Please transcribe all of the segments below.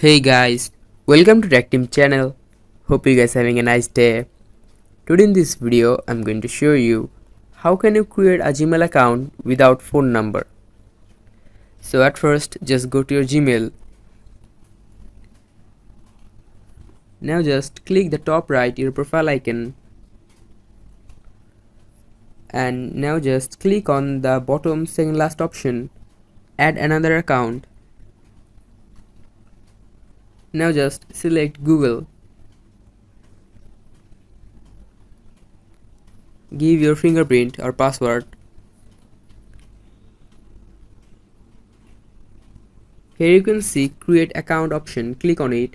Hey guys, welcome to Tech Team channel. Hope you guys having a nice day. Today in this video, I'm going to show you how can you create a Gmail account without phone number. So at first, just go to your Gmail. Now just click the top right your profile icon, and now just click on the bottom second last option, add another account. Now just select Google. Give your fingerprint or password. Here you can see create account option, click on it.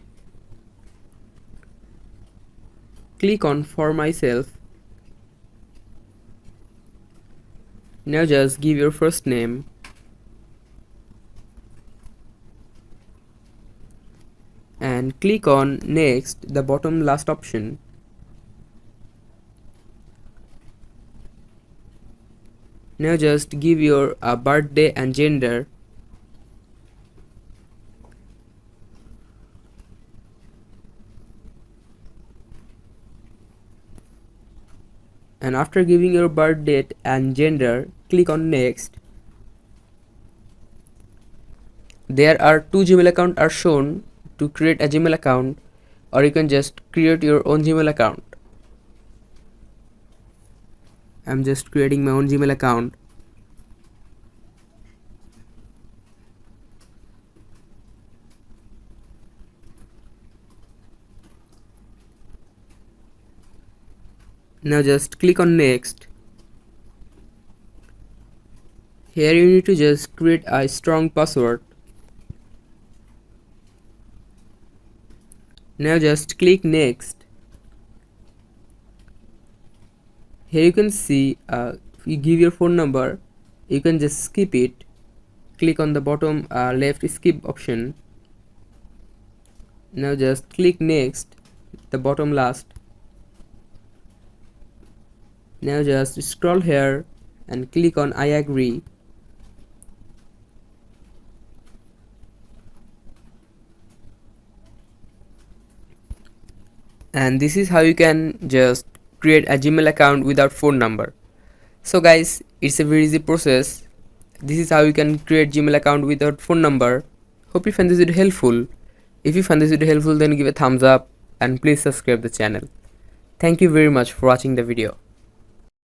Click on for myself. Now just give your first name and click on next, the bottom last option. Now just give your birthday and gender. And after giving your birth date and gender, click on next. There are two Gmail accounts are shown to create a Gmail account, or you can just create your own Gmail account. I'm just creating my own Gmail account. Now just click on next. Here you need to just create a strong password. Now just click next. Here you can see if you give your phone number, you can just skip it. Click on the bottom left skip option. Now just click next, the bottom last. Now just scroll here and click on I agree. And this is how you can just create a Gmail account without phone number. So guys, it's a very easy process. This is how you can create Gmail account without phone number. Hope you find this video helpful. If you find this video helpful, then give a thumbs up and please subscribe the channel. Thank you very much for watching the video.